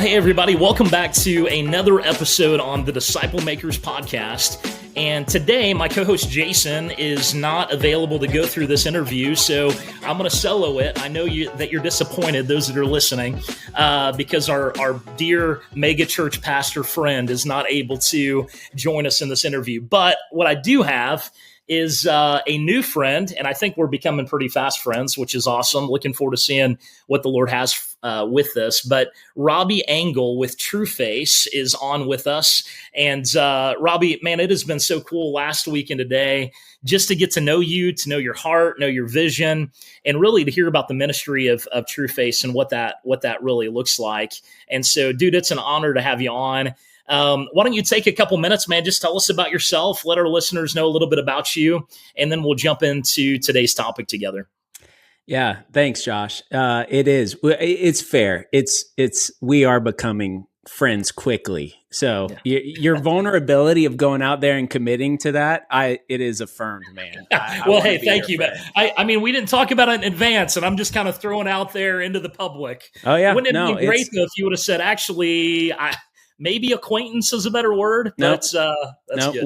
Well, hey, everybody. Welcome back to another episode on the Disciple Makers podcast. And today, my co-host Jason is not available to go through this interview, so I'm going to solo it. I know that you're disappointed, those that are listening, because our dear mega church pastor friend is not able to join us in this interview. But what I do have is a new friend, and I think we're becoming pretty fast friends, which is awesome. Looking forward to seeing what the Lord has with this. But Robby Angle with TrueFace is on with us. And Robbie, man, it has been so cool last week and today just to get to know you, to know your heart, know your vision, and really to hear about the ministry of TrueFace and what that really looks like. And so, dude, it's an honor to have you on. Why don't you take a couple minutes, man? Just tell us about yourself. Let our listeners know a little bit about you, and then we'll jump into today's topic together. Yeah, thanks, Josh. It's fair. We are becoming friends quickly. So your vulnerability of going out there and committing to that, it is affirmed, man. Well, hey, thank you. But I mean, we didn't talk about it in advance, and I'm just kind of throwing out there into the public. Oh yeah, wouldn't it be great though if you would have said, actually, maybe acquaintance is a better word. That's good.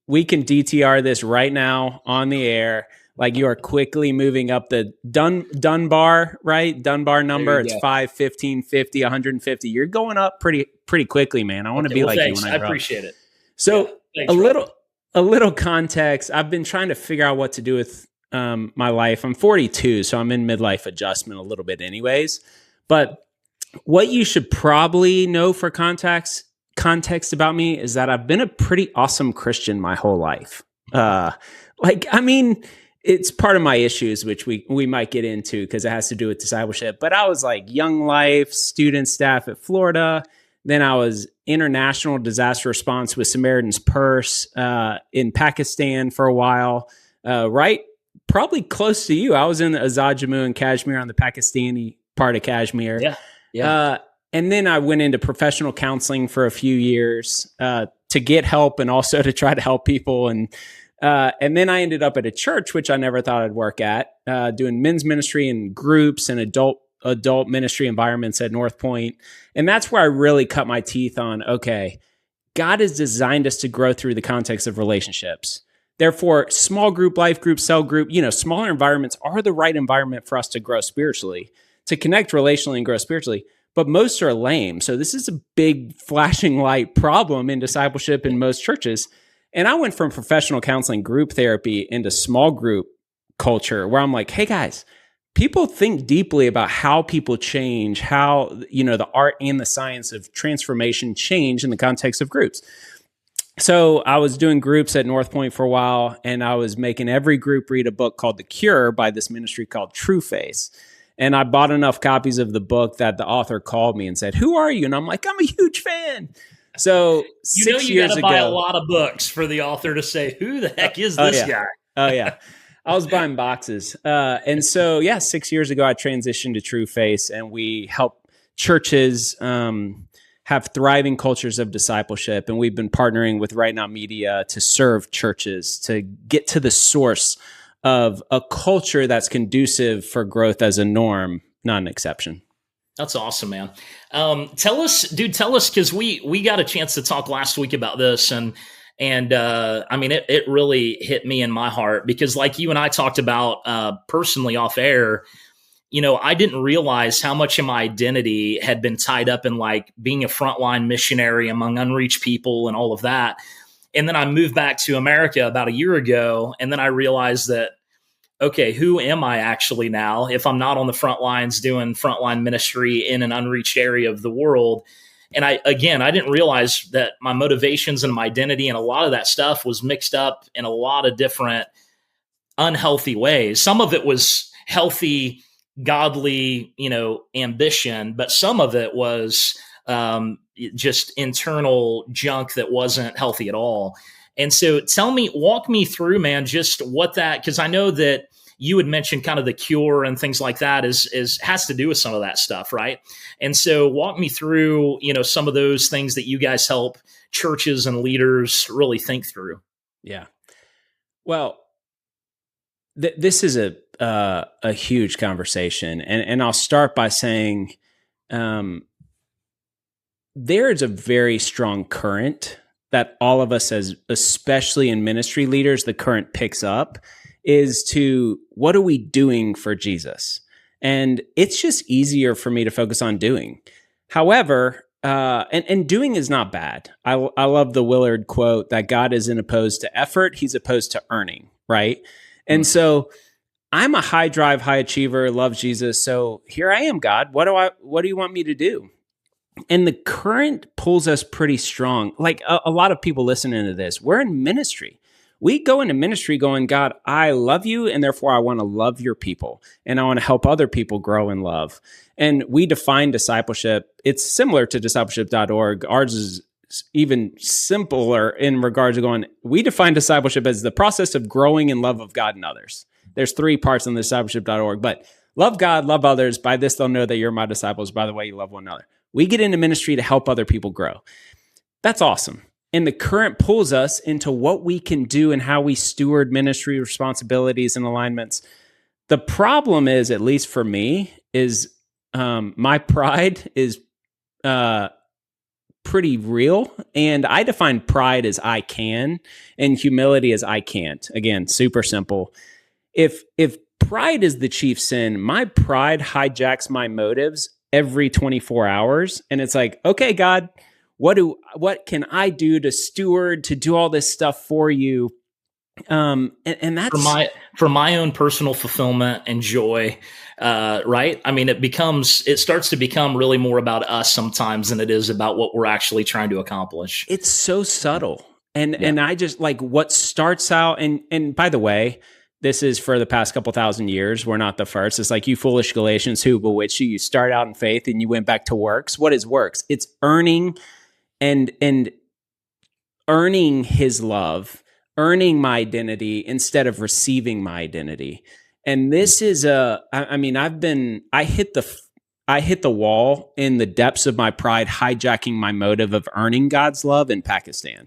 We can DTR this right now on the air. Like you are quickly moving up the Dunbar, right? Dunbar number. It's 5, 15, 50, 150. You're going up pretty quickly, man. I want to be like thanks. you when I grow up. I appreciate it. So thanks, a little context. I've been trying to figure out what to do with my life. I'm 42, so I'm in midlife adjustment a little bit anyways. But what you should probably know for context about me is that I've been a pretty awesome Christian my whole life. It's part of my issues, which we might get into because it has to do with discipleship. But I was like young life, student staff at Florida. Then I was international disaster response with Samaritan's Purse in Pakistan for a while, right? Probably close to you. I was in Azad Jammu and Kashmir on the Pakistani part of Kashmir. Yeah. And then I went into professional counseling for a few years to get help and also to try to help people. And then I ended up at a church, which I never thought I'd work at, doing men's ministry and groups and adult ministry environments at North Point. And that's where I really cut my teeth on, okay, God has designed us to grow through the context of relationships. Therefore, small group, life group, cell group, smaller environments are the right environment for us to grow spiritually, to connect relationally and grow spiritually. But most are lame. So this is a big flashing light problem in discipleship in most churches. And I went from professional counseling group therapy into small group culture where I'm like, hey guys, people think deeply about how people change, how, the art and the science of transformation change in the context of groups. So I was doing groups at North Point for a while, and I was making every group read a book called The Cure by this ministry called TrueFace. And I bought enough copies of the book that the author called me and said, "Who are you?" And I'm like, "I'm a huge fan." So 6 years ago, buy a lot of books for the author to say, "Who the heck is this guy?" Oh yeah, I was buying boxes, and so 6 years ago, I transitioned to TrueFace, and we help churches have thriving cultures of discipleship, and we've been partnering with Right Now Media to serve churches to get to the source of a culture that's conducive for growth as a norm, not an exception. That's awesome, man. Tell us, because we got a chance to talk last week about this, and I mean, it really hit me in my heart because, like you and I talked about personally off air, I didn't realize how much of my identity had been tied up in like being a frontline missionary among unreached people and all of that. And then I moved back to America about a year ago, and then I realized that, okay, who am I actually now if I'm not on the front lines doing frontline ministry in an unreached area of the world? And I didn't realize that my motivations and my identity and a lot of that stuff was mixed up in a lot of different unhealthy ways. Some of it was healthy, godly, ambition, but some of it was just internal junk that wasn't healthy at all. And so walk me through, man, just what that, because I know that you had mentioned kind of the cure and things like that has to do with some of that stuff, right? And so walk me through, some of those things that you guys help churches and leaders really think through. Yeah. Well, this is a huge conversation, and I'll start by saying, there is a very strong current that all of us, as especially in ministry leaders, the current picks up is to what are we doing for Jesus? And it's just easier for me to focus on doing. However, and doing is not bad. I love the Willard quote that God isn't opposed to effort, he's opposed to earning, right? And so I'm a high drive, high achiever, love Jesus. So here I am, God. What do you want me to do? And the current pulls us pretty strong. Like a lot of people listening to this, we're in ministry. We go into ministry going, God, I love you, and therefore I want to love your people, and I want to help other people grow in love. And we define discipleship. It's similar to Discipleship.org. Ours is even simpler in regards to going, we define discipleship as the process of growing in love of God and others. There's 3 parts on the Discipleship.org, but love God, love others. By this, they'll know that you're my disciples, by the way you love one another. We get into ministry to help other people grow. That's awesome. And the current pulls us into what we can do and how we steward ministry responsibilities and alignments. The problem is, at least for me, is my pride is pretty real. And I define pride as I can and humility as I can't. Again, super simple. If pride is the chief sin, my pride hijacks my motives every 24 hours. And it's like, okay, God, what can I do to steward, to do all this stuff for you? And that's for my own personal fulfillment and joy, right? I mean, it starts to become really more about us sometimes than it is about what we're actually trying to accomplish. It's so subtle. And I just like what starts out, and by the way, this is for the past couple thousand years. We're not the first. It's like, you foolish Galatians, who bewitched you? You start out in faith and you went back to works. What is works? It's earning and earning his love, earning my identity instead of receiving my identity. And this is I hit the wall in the depths of my pride, hijacking my motive of earning God's love in Pakistan.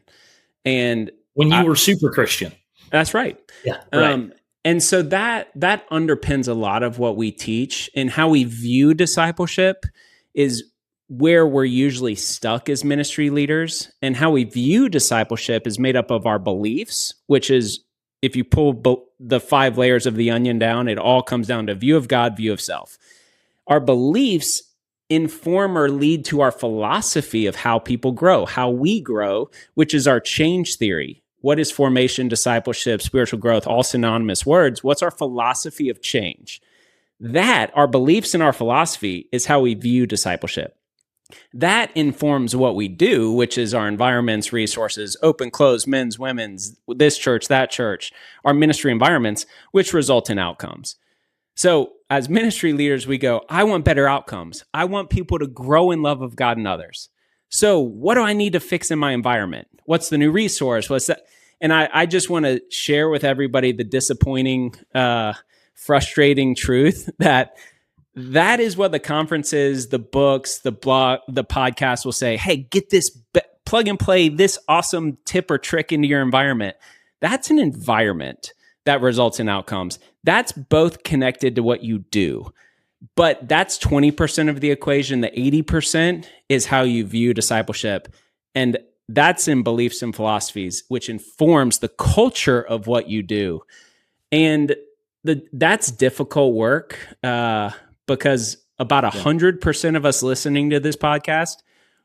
And when you were super Christian. That's right. Yeah. Right. And so that underpins a lot of what we teach, and how we view discipleship is where we're usually stuck as ministry leaders. And how we view discipleship is made up of our beliefs, which is, if you pull the 5 layers of the onion down, it all comes down to view of God, view of self. Our beliefs inform or lead to our philosophy of how people grow, how we grow, which is our change theory. What is formation, discipleship, spiritual growth, all synonymous words? What's our philosophy of change? That, our beliefs and our philosophy, is how we view discipleship. That informs what we do, which is our environments, resources, open, close, men's, women's, this church, that church, our ministry environments, which result in outcomes. So as ministry leaders, we go, I want better outcomes. I want people to grow in love of God and others. So what do I need to fix in my environment? What's the new resource? What's that? And I just want to share with everybody the disappointing, frustrating truth that is what the conferences, the books, the blog, the podcast will say. Hey, get this, plug and play this awesome tip or trick into your environment. That's an environment that results in outcomes. That's both connected to what you do. But that's 20% of the equation. The 80% is how you view discipleship. And that's in beliefs and philosophies, which informs the culture of what you do. And that's difficult work because about 100% of us listening to this podcast,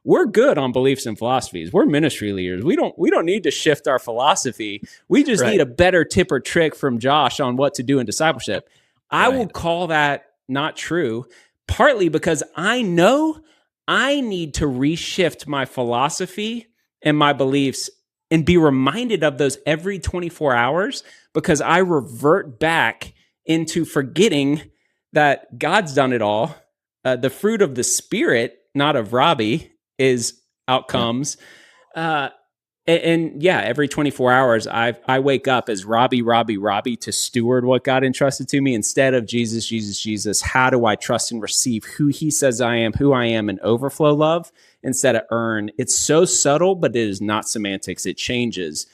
we're good on beliefs and philosophies. We're ministry leaders. We don't need to shift our philosophy. We just need a better tip or trick from Josh on what to do in discipleship. I will call that not true, partly because I know I need to reshift my philosophy and my beliefs and be reminded of those every 24 hours, because I revert back into forgetting that God's done it all. The fruit of the Spirit, not of Robbie, is outcomes. Every 24 hours, I wake up as Robbie to steward what God entrusted to me instead of Jesus. How do I trust and receive who he says I am, who I am, and overflow love instead of earn? It's so subtle, but it is not semantics. It changes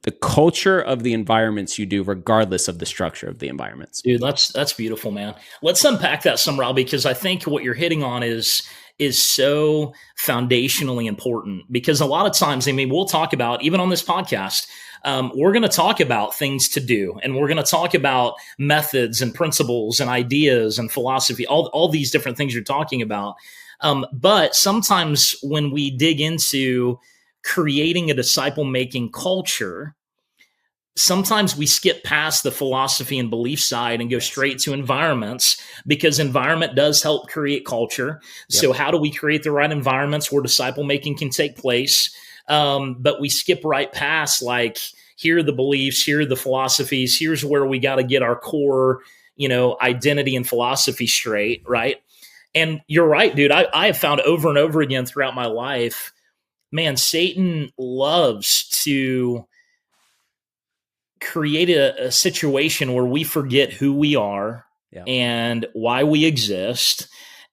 the culture of the environments you do, regardless of the structure of the environments. Dude, that's beautiful, man. Let's unpack that some, Robbie, because I think what you're hitting on is is so foundationally important, because a lot of times, I mean, we'll talk about, even on this podcast, we're going to talk about things to do, and we're going to talk about methods and principles and ideas and philosophy, all these different things you're talking about. But sometimes when we dig into creating a disciple-making culture, sometimes we skip past the philosophy and belief side and go straight to environments, because environment does help create culture. Yep. So how do we create the right environments where disciple making can take place? But we skip right past, like, here are the beliefs, here are the philosophies, here's where we got to get our core, identity and philosophy straight, right? And you're right, dude. I have found over and over again throughout my life, man, Satan loves to create a situation where we forget who we are, yeah, and why we exist,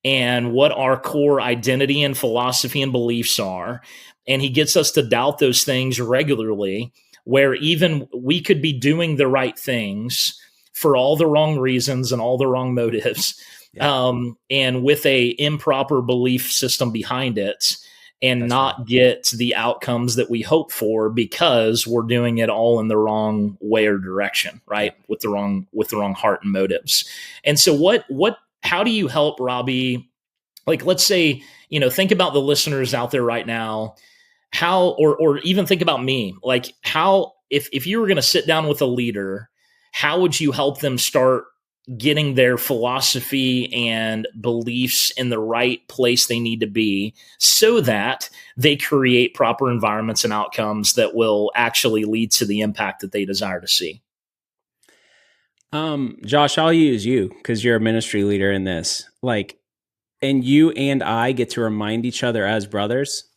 and what our core identity and philosophy and beliefs are. And he gets us to doubt those things regularly, where even we could be doing the right things for all the wrong reasons and all the wrong motives, yeah, and with a improper belief system behind it, and that's not right, get the outcomes that we hope for, because we're doing it all in the wrong way or direction, right? Yeah. With the wrong heart and motives. And so how do you help, Robbie? Like, let's say, think about the listeners out there right now, how, or even think about me, like, how, if you were going to sit down with a leader, how would you help them start getting their philosophy and beliefs in the right place they need to be, so that they create proper environments and outcomes that will actually lead to the impact that they desire to see? Josh, I'll use you because you're a ministry leader in this. Like, and you and I get to remind each other as brothers,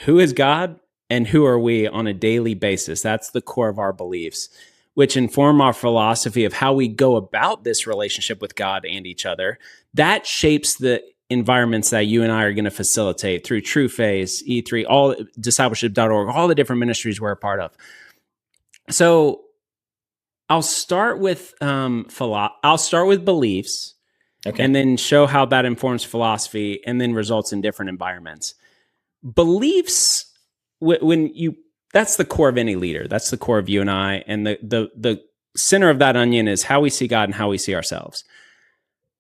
who is God and who are we on a daily basis? That's the core of our beliefs, which inform our philosophy of how we go about this relationship with God and each other. That shapes the environments that you and I are going to facilitate through True Face, E3, all Discipleship.org, all the different ministries we're a part of. So I'll start with beliefs, okay, and then show how that informs philosophy and then results in different environments. Beliefs, that's the core of any leader. That's the core of you and I. And the center of that onion is how we see God and how we see ourselves.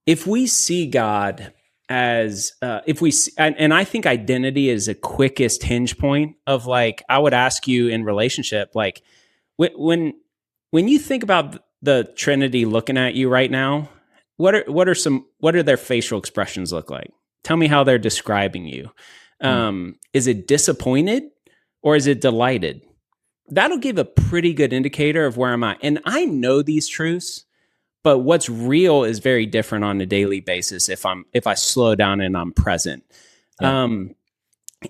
If we see God as, and I think identity is the quickest hinge point of, like, I would ask you in relationship, like, when you think about the Trinity looking at you right now, what are their facial expressions look like? Tell me how they're describing you. Is it disappointed? Or is it delighted? That'll give a pretty good indicator of where I'm at. And I know these truths, but what's real is very different on a daily basis if I slow down and I'm present. Yeah.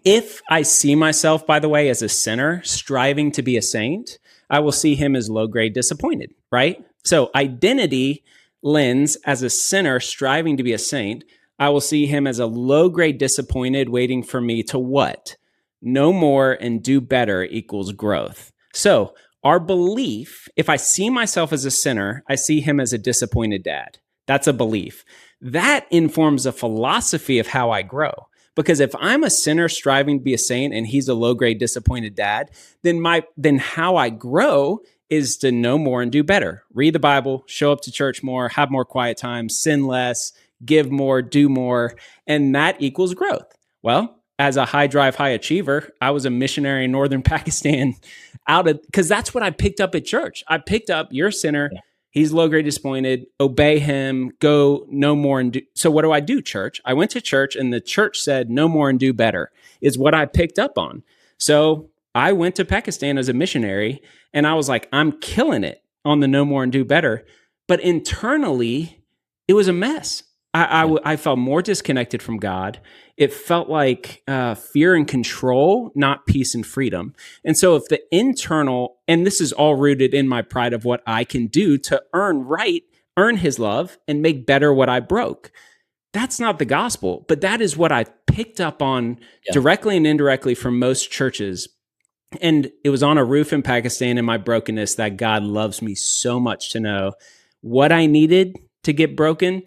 If I see myself, by the way, as a sinner striving to be a saint, I will see him as low-grade disappointed, right? So identity lens, as a sinner striving to be a saint, I will see him as a low-grade disappointed waiting for me to what? Know more and do better equals growth. So our belief, if I see myself as a sinner, I see him as a disappointed dad. That's a belief. That informs a philosophy of how I grow. Because if I'm a sinner striving to be a saint and he's a low-grade disappointed dad, then how I grow is to know more and do better. Read the Bible, show up to church more, have more quiet time, sin less, give more, do more, and that equals growth. Well, as a high drive, high achiever, I was a missionary in northern Pakistan because that's what I picked up at church. I picked up, you're a sinner. Yeah. He's low grade disappointed. Obey him. Go no more and do. So what do, church? I went to church and the church said no more and do better is what I picked up on. So I went to Pakistan as a missionary and I was like, I'm killing it on the no more and do better. But internally, it was a mess. I felt more disconnected from God. It felt like fear and control, not peace and freedom. And so if the internal, and this is all rooted in my pride of what I can do to earn his love and make better what I broke. That's not the gospel, but that is what I picked up on directly and indirectly from most churches. And it was on a roof in Pakistan in my brokenness that God loves me so much to know what I needed to get broken.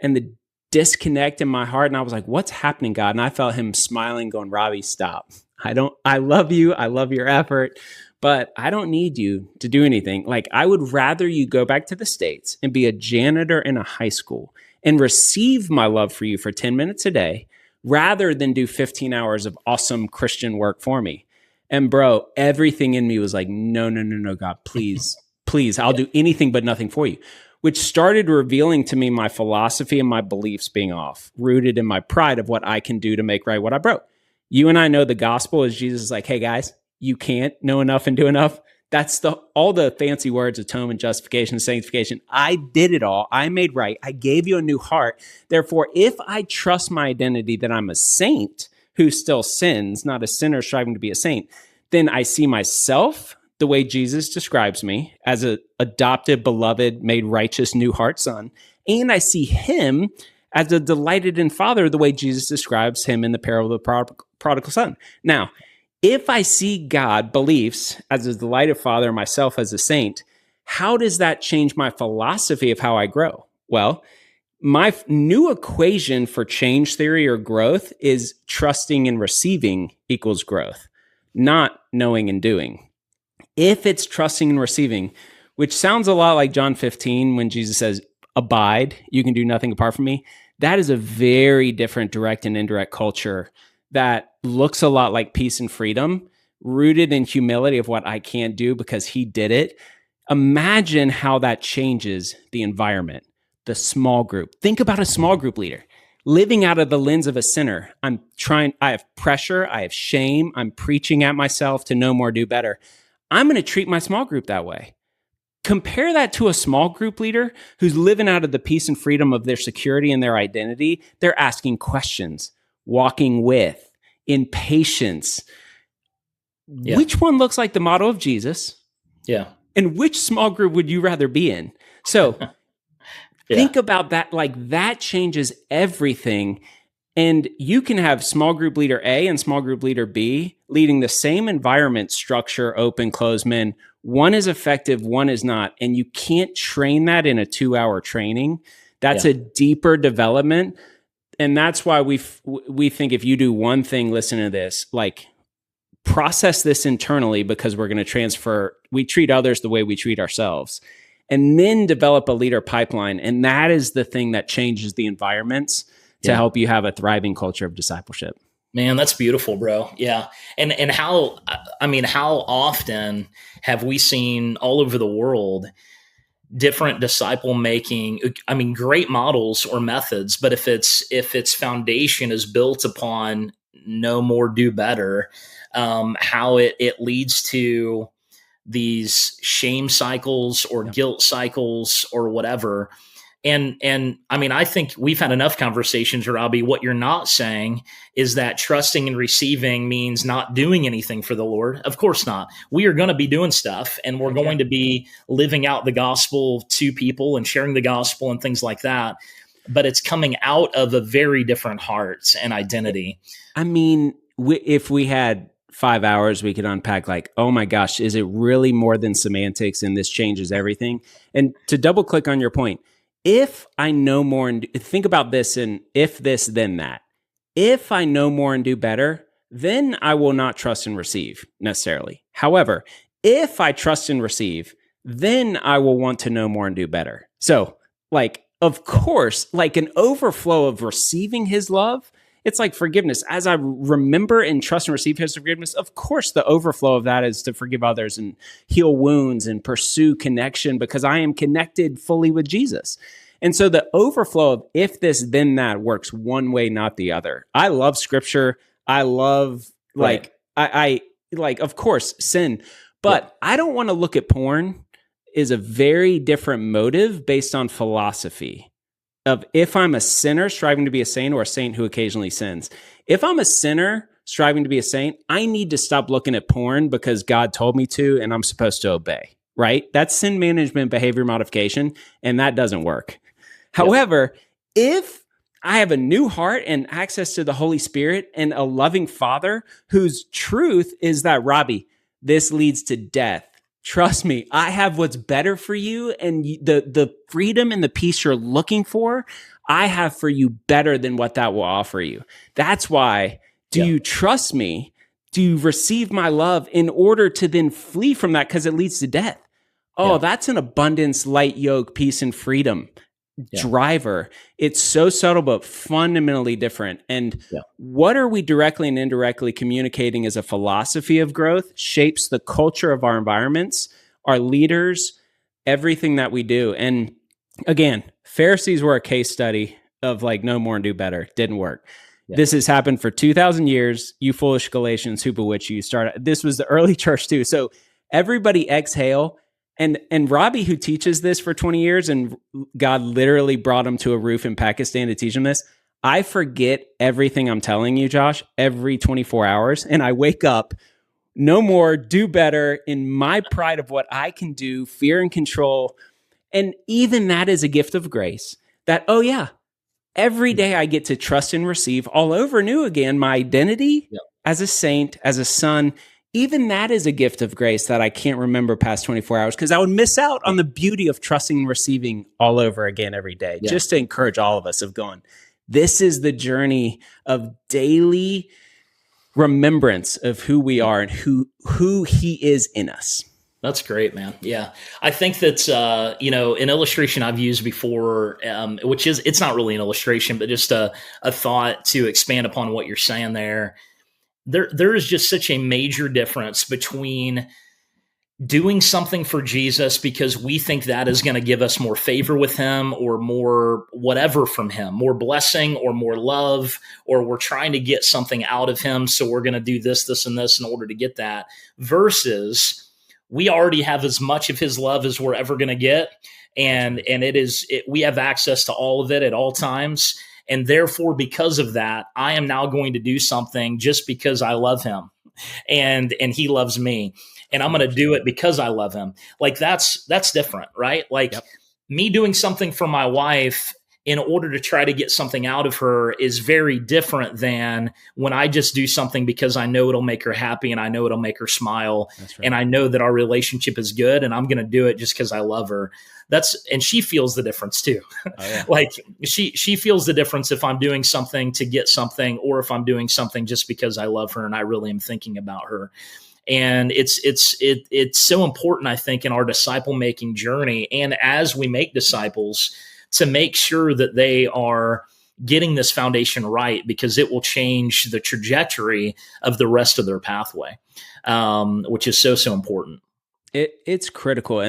And the disconnect in my heart. And I was like, what's happening, God? And I felt him smiling, going, Robbie, stop. I love you. I love your effort, but I don't need you to do anything. Like, I would rather you go back to the States and be a janitor in a high school and receive my love for you for 10 minutes a day rather than do 15 hours of awesome Christian work for me. And bro, everything in me was like, no, God, please, please, I'll do anything but nothing for you, which started revealing to me my philosophy and my beliefs being off, rooted in my pride of what I can do to make right what I broke. You and I know the gospel is Jesus is like, hey guys, you can't know enough and do enough. That's all the fancy words, atonement, justification, sanctification. I did it all. I made right. I gave you a new heart. Therefore, if I trust my identity that I'm a saint who still sins, not a sinner striving to be a saint, then I see myself the way Jesus describes me as an adopted, beloved, made righteous, new heart son. And I see him as a delighted in father the way Jesus describes him in the parable of the prodigal son. Now, if I see God, beliefs, as a delighted father, myself as a saint, how does that change my philosophy of how I grow? Well, my new equation for change theory or growth is trusting and receiving equals growth, not knowing and doing. If it's trusting and receiving, which sounds a lot like John 15 when Jesus says, abide, you can do nothing apart from me, that is a very different direct and indirect culture that looks a lot like peace and freedom, rooted in humility of what I can't do because he did it. Imagine how that changes the environment, the small group. Think about a small group leader living out of the lens of a sinner. I have pressure, I have shame, I'm preaching at myself to know more, do better. I'm going to treat my small group that way. Compare that to a small group leader who's living out of the peace and freedom of their security and their identity. They're asking questions, walking with, in patience. Yeah. Which one looks like the model of Jesus? Yeah. And which small group would you rather be in? So think about that. Like, that changes everything. And you can have small group leader A and small group leader B leading the same environment structure, open, closed men. One is effective, one is not. And you can't train that in a 2-hour training. That's a deeper development. And that's why we think if you do one thing, listen to this, like, process this internally, because we're going to transfer. We treat others the way we treat ourselves, and then develop a leader pipeline. And that is the thing that changes the environments to help you have a thriving culture of discipleship. Man, that's beautiful, bro. Yeah. And how often have we seen all over the world different disciple making, great models or methods, but if its foundation is built upon know more, do better, how it leads to these shame cycles or guilt cycles or whatever. And I think we've had enough conversations, Robbie. What you're not saying is that trusting and receiving means not doing anything for the Lord. Of course not. We are going to be doing stuff, and we're going to be living out the gospel to people and sharing the gospel and things like that. But it's coming out of a very different heart and identity. If we had 5 hours, we could unpack like, oh my gosh, is it really more than semantics and this changes everything? And to double click on your point, if I know more and think about this and if this, then that. If I know more and do better, then I will not trust and receive necessarily. However, if I trust and receive, then I will want to know more and do better. So, like, of course, like an overflow of receiving his love, it's like forgiveness. As I remember and trust and receive his forgiveness, of course, the overflow of that is to forgive others and heal wounds and pursue connection because I am connected fully with Jesus. And so the overflow of if this, then that works one way, not the other. I love scripture. I love, I of course, sin. But I don't want to look at porn as a very different motive based on philosophy of if I'm a sinner striving to be a saint or a saint who occasionally sins. If I'm a sinner striving to be a saint, I need to stop looking at porn because God told me to and I'm supposed to obey, right? That's sin management, behavior modification, and that doesn't work. However, if I have a new heart and access to the Holy Spirit and a loving Father whose truth is that, Robbie, this leads to death. Trust me, I have what's better for you, and the freedom and the peace you're looking for, I have for you better than what that will offer you. That's why, do you trust me? Do you receive my love in order to then flee from that because it leads to death? Oh, that's an abundance, light yoke, peace, and freedom driver. It's so subtle, but fundamentally different. And what are we directly and indirectly communicating as a philosophy of growth shapes the culture of our environments, our leaders, everything that we do. And again, Pharisees were a case study of like, know more and do better. Didn't work. This has happened for 2,000 years. You foolish Galatians, who bewitched you? This was the early church too. So everybody exhale. And Robbie, who teaches this for 20 years, and God literally brought him to a roof in Pakistan to teach him this. I forget everything I'm telling you, Josh, every 24 hours. And I wake up, no more, do better in my pride of what I can do, fear and control. And even that is a gift of grace that, every day I get to trust and receive all over new again, my identity as a saint, as a son. Even that is a gift of grace that I can't remember past 24 hours because I would miss out on the beauty of trusting and receiving all over again every day. Just to encourage all of us of going, this is the journey of daily remembrance of who we are and who he is in us. That's great, man. Yeah. I think that's, an illustration I've used before, which is, it's not really an illustration, but just a thought to expand upon what you're saying there. There is just such a major difference between doing something for Jesus because we think that is going to give us more favor with him or more whatever from him, more blessing or more love, or we're trying to get something out of him. So we're going to do this, this, and this in order to get that, versus we already have as much of his love as we're ever going to get. And we have access to all of it at all times. And therefore, because of that, I am now going to do something just because I love him and he loves me. And I'm going to do it because I love him. Like that's different, right? Like me doing something for my wife in order to try to get something out of her is very different than when I just do something because I know it'll make her happy and I know it'll make her smile. Right. And I know that our relationship is good and I'm going to do it just because I love her. And she feels the difference too. Oh, yeah. Like she feels the difference if I'm doing something to get something or if I'm doing something just because I love her and I really am thinking about her. And it's so important, I think, in our disciple making journey. And as we make disciples, to make sure that they are getting this foundation right, because it will change the trajectory of the rest of their pathway, which is so important. It's critical.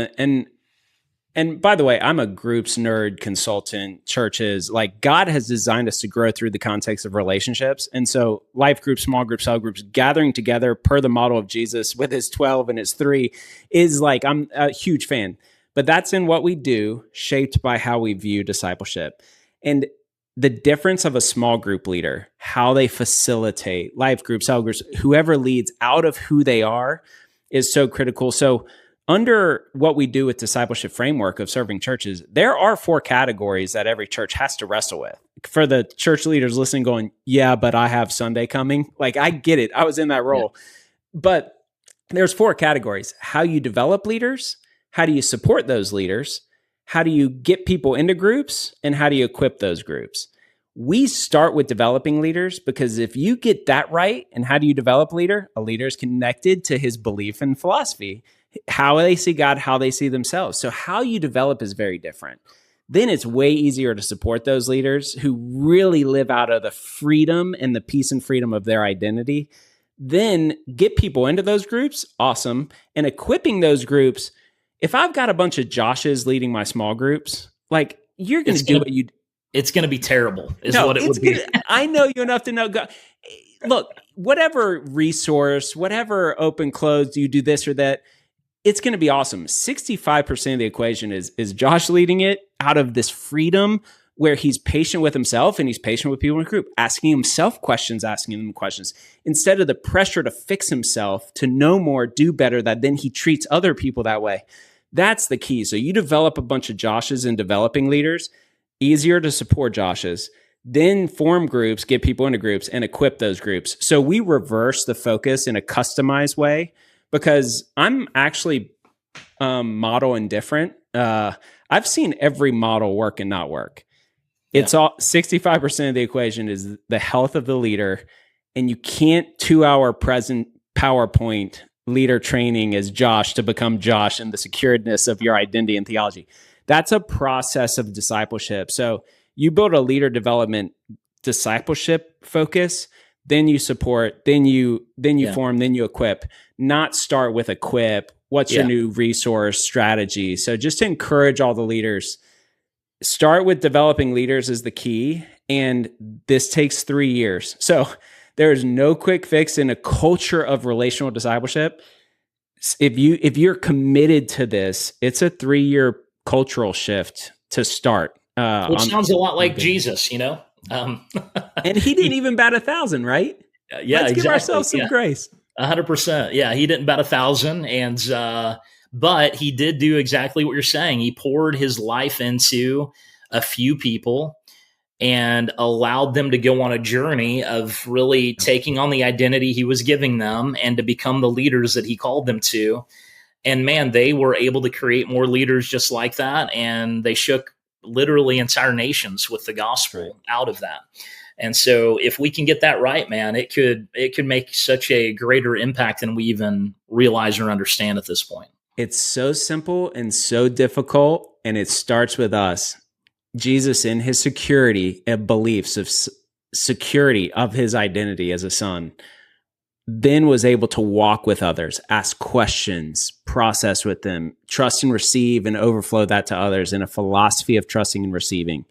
And by the way, I'm a groups nerd consultant, churches. Like God has designed us to grow through the context of relationships. And so life groups, small groups, cell groups, gathering together per the model of Jesus with his 12 and his 3 is like, I'm a huge fan. But that's in what we do, shaped by how we view discipleship. And the difference of a small group leader, how they facilitate life groups, cell groups, whoever leads out of who they are is so critical. So under what we do with discipleship framework of serving churches, there are 4 categories that every church has to wrestle with. For the church leaders listening going, yeah, but I have Sunday coming. Like I get it. I was in that role. Yeah. But there's 4 categories. How you develop leaders, how do you support those leaders, how do you get people into groups, and how do you equip those groups? We start with developing leaders because if you get that right, and how do you develop a leader? A leader is connected to his belief and philosophy, how they see God, how they see themselves. So how you develop is very different. Then it's way easier to support those leaders who really live out of the freedom and the peace and freedom of their identity. Then get people into those groups, awesome. And equipping those groups, if I've got a bunch of Joshes leading my small groups, like you're going to do what you do. It's going to be terrible is what it would be. I know you enough to know God. Look, whatever resource, whatever open closed, you do this or that, it's going to be awesome. 65% of the equation is Josh leading it out of this freedom where he's patient with himself and he's patient with people in the group, asking himself questions, asking them questions, instead of the pressure to fix himself, to know more, do better, that then he treats other people that way. That's the key. So you develop a bunch of Joshes and developing leaders, easier to support Joshes, then form groups, get people into groups, and equip those groups. So we reverse the focus in a customized way because I'm actually model indifferent. I've seen every model work and not work. Yeah. It's all 65% of the equation is the health of the leader. And you can't 2-hour present PowerPoint leader training as Josh to become Josh and the securedness of your identity and theology. That's a process of discipleship. So you build a leader development discipleship focus, then you support, then you form, then you equip, not start with equip. What's your new resource strategy? So just to encourage all the leaders, start with developing leaders is the key. And this takes 3 years. So there is no quick fix in a culture of relational discipleship. If you're committed to this, it's a 3-year cultural shift to start. Which sounds a lot like Jesus, you know? And he didn't even bat 1,000, right? Yeah, Let's give ourselves some grace. 100%. Yeah, he didn't bat 1,000, and but he did do exactly what you're saying. He poured his life into a few people and allowed them to go on a journey of really taking on the identity he was giving them and to become the leaders that he called them to. And man, they were able to create more leaders just like that. And they shook literally entire nations with the gospel out of that. And so if we can get that right, man, it could make such a greater impact than we even realize or understand at this point. It's so simple and so difficult. And it starts with us. Jesus, in his security and beliefs of security of his identity as a son, then was able to walk with others, ask questions, process with them, trust and receive, and overflow that to others in a philosophy of trusting and receiving.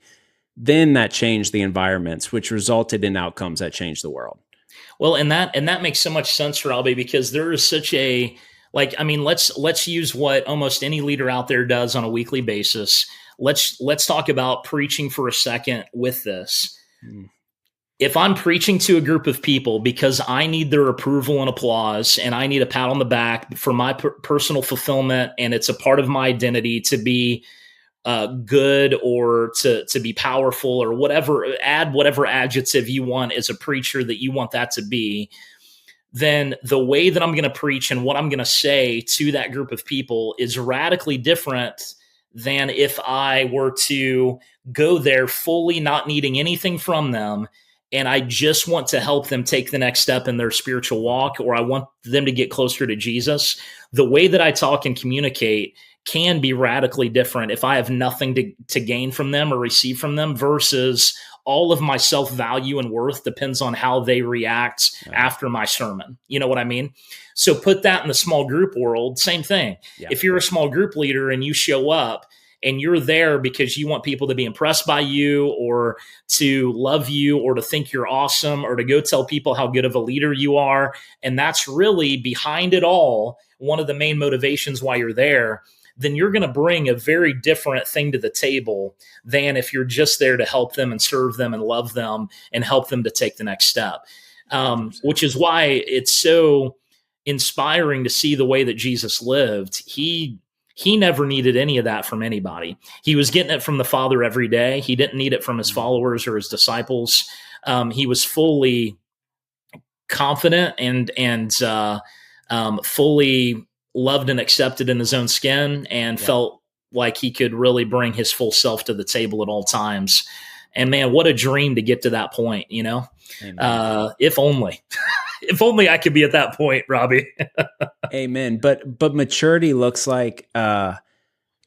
Then that changed the environments, which resulted in outcomes that changed the world. Well, and that makes so much sense, Robbie, because there is such a, like, I mean, let's use what almost any leader out there does on a weekly basis. Let's talk about preaching for a second with this. If I'm preaching to a group of people because I need their approval and applause, and I need a pat on the back for my personal fulfillment, and it's a part of my identity to be good or to be powerful or whatever, add whatever adjective you want as a preacher that you want that to be, then the way that I'm going to preach and what I'm going to say to that group of people is radically different than if I were to go there fully not needing anything from them, and I just want to help them take the next step in their spiritual walk, or I want them to get closer to Jesus. The way that I talk and communicate can be radically different if I have nothing to gain from them or receive from them, versus all of my self-value and worth depends on how they react after my sermon. You know what I mean? So put that in the small group world, same thing. Yeah. If you're a small group leader and you show up and you're there because you want people to be impressed by you or to love you or to think you're awesome or to go tell people how good of a leader you are, and that's really behind it all, one of the main motivations why you're there, then you're going to bring a very different thing to the table than if you're just there to help them and serve them and love them and help them to take the next step. Which is why it's so inspiring to see the way that Jesus lived. He never needed any of that from anybody. He was getting it from the Father every day. He didn't need it from his followers or his disciples. He was fully confident and fully loved and accepted in his own skin, and felt like he could really bring his full self to the table at all times. And man, what a dream to get to that point, you know? If only. If only I could be at that point, Robbie. Amen. But maturity looks like I'm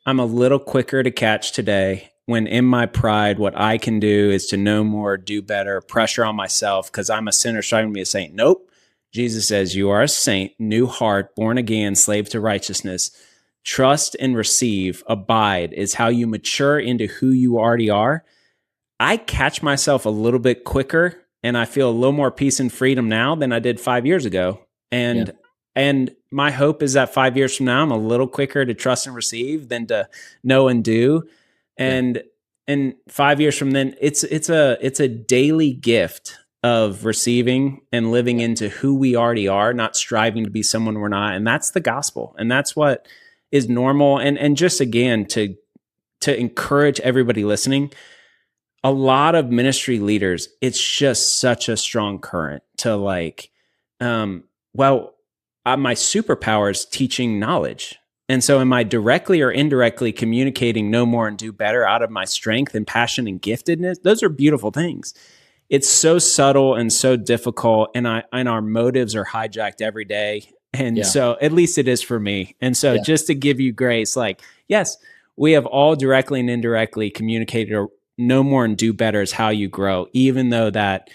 a little quicker to catch today, when in my pride, what I can do is to know more, do better, pressure on myself because I'm a sinner striving to be a saint. Nope. Jesus says, you are a saint, new heart, born again, slave to righteousness. Trust and receive, abide is how you mature into who you already are. I catch myself a little bit quicker, and I feel a little more peace and freedom now than I did 5 years ago. And my hope is that 5 years from now, I'm a little quicker to trust and receive than to know and do. And 5 years from then, it's a daily gift of receiving and living into who we already are, not striving to be someone we're not. And that's the gospel. And that's what is normal. And just again, to encourage everybody listening, a lot of ministry leaders, it's just such a strong current to my superpower is teaching knowledge. And so am I directly or indirectly communicating know more and do better out of my strength and passion and giftedness? Those are beautiful things. It's so subtle and so difficult, and our motives are hijacked every day. And so at least it is for me. And so just to give you grace, like, yes, we have all directly and indirectly communicated or know more and do better is how you grow, even though that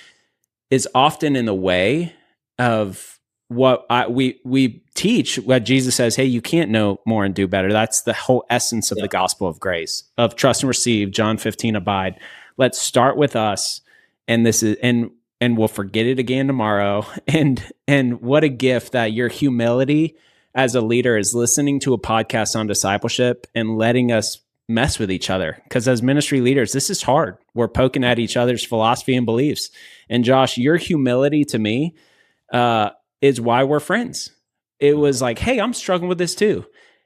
is often in the way of what we teach, what Jesus says, hey, you can't know more and do better. That's the whole essence of the gospel of grace, of trust and receive, John 15, abide. Let's start with us. And this is, and we'll forget it again tomorrow. And what a gift that your humility as a leader is listening to a podcast on discipleship and letting us mess with each other. Because as ministry leaders, this is hard. We're poking at each other's philosophy and beliefs. And Josh, your humility to me is why we're friends. It was like, hey, I'm struggling with this too.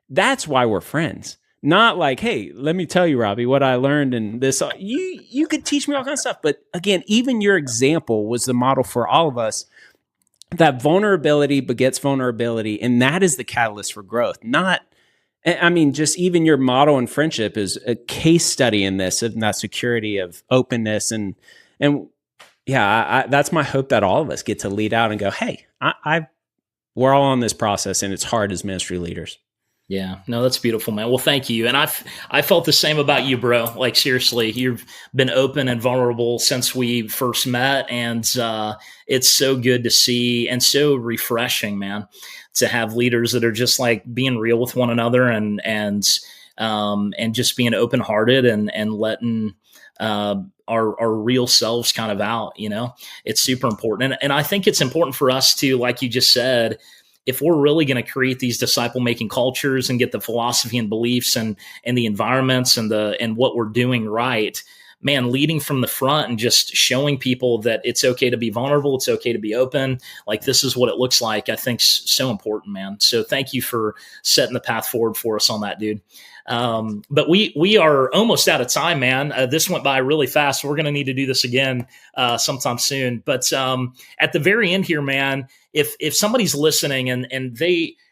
That's why we're friends. Not like, hey, let me tell you, Robbie, what I learned in this. You could teach me all kinds of stuff. But again, even your example was the model for all of us, that vulnerability begets vulnerability. And that is the catalyst for growth. Just even your model in friendship is a case study in this, of that security of openness. And that's my hope, that all of us get to lead out and go, hey, we're all on this process, and it's hard as ministry leaders. Yeah, no, that's beautiful, man. Well, thank you. And I felt the same about you, bro. Like, seriously, you've been open and vulnerable since we first met. And it's so good to see, and so refreshing, man, to have leaders that are just like being real with one another and just being open-hearted and letting our real selves kind of out. It's super important. And I think it's important for us to, like you just said, if we're really going to create these disciple-making cultures and get the philosophy and beliefs and the environments and what we're doing right, man, leading from the front and just showing people that it's okay to be vulnerable, it's okay to be open, like this is what it looks like, I think so important, man. So thank you for setting the path forward for us on that, dude. But we are almost out of time, man. This went by really fast. We're going to need to do this again sometime soon. But at the very end here, man, if somebody's listening and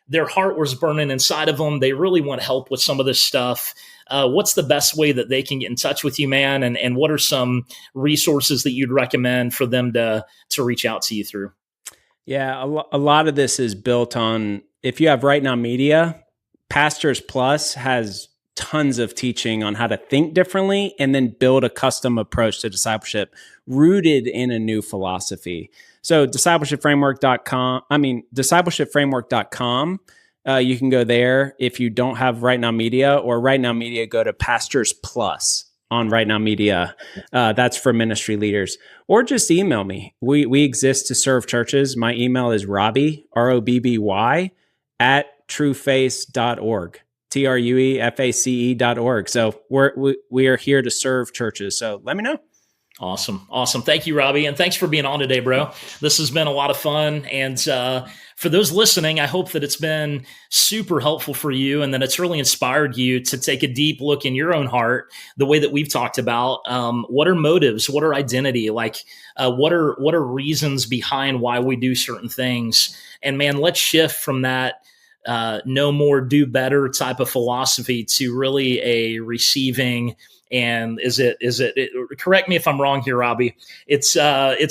their heart was burning inside of them, they really want help with some of this stuff, what's the best way that they can get in touch with you, man? And what are some resources that you'd recommend for them to reach out to you through? Yeah, a lot of this is built on, if you have Right Now Media, Pastors Plus has tons of teaching on how to think differently and then build a custom approach to discipleship rooted in a new philosophy. So discipleshipframework.com, you can go there. If you don't have Right Now Media or Right Now Media, go to Pastors Plus on Right Now Media. That's for ministry leaders. Or just email me. We exist to serve churches. My email is Robbie, ROBBY, at trueface.org, TRUEFACE.org. So we are here to serve churches. So let me know. Awesome. Thank you, Robbie. And thanks for being on today, bro. This has been a lot of fun. And for those listening, I hope that it's been super helpful for you and that it's really inspired you to take a deep look in your own heart, the way that we've talked about. What are motives? What are identity? Like, what are reasons behind why we do certain things? And man, let's shift from that know more, do better type of philosophy to really a receiving. And is it correct me if I'm wrong here, Robbie, it's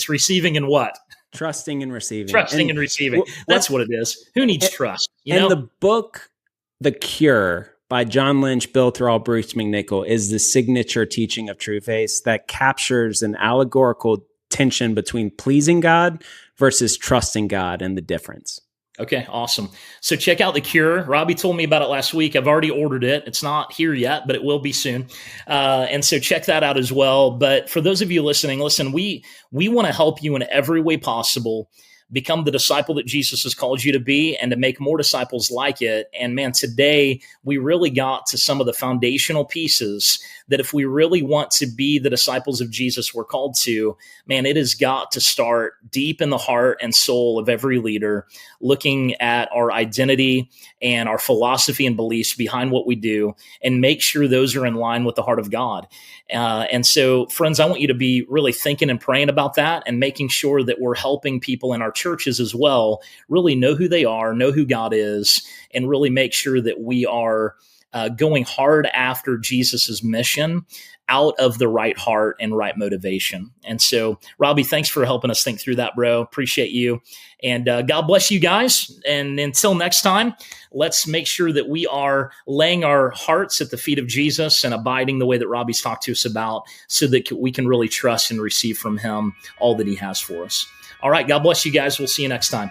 receiving and what? Trusting and receiving. Trusting and receiving. That's what it is. Who needs trust? The book, The Cure by John Lynch, Bill Thrall, Bruce McNichol is the signature teaching of Trueface that captures an allegorical tension between pleasing God versus trusting God and the difference. Okay, awesome. So check out The Cure. Robbie told me about it last week. I've already ordered it. It's not here yet, but it will be soon. And so check that out as well. But for those of you listening, listen, we want to help you in every way possible become the disciple that Jesus has called you to be and to make more disciples like it. And man, today we really got to some of the foundational pieces that if we really want to be the disciples of Jesus we're called to, man, it has got to start deep in the heart and soul of every leader, looking at our identity and our philosophy and beliefs behind what we do and make sure those are in line with the heart of God. And so, friends, I want you to be really thinking and praying about that and making sure that we're helping people in our churches as well really know who they are, know who God is, and really make sure that we are going hard after Jesus's mission out of the right heart and right motivation. And so, Robbie, thanks for helping us think through that, bro. Appreciate you. And God bless you guys. And until next time, let's make sure that we are laying our hearts at the feet of Jesus and abiding the way that Robbie's talked to us about, so that we can really trust and receive from him all that he has for us. All right. God bless you guys. We'll see you next time.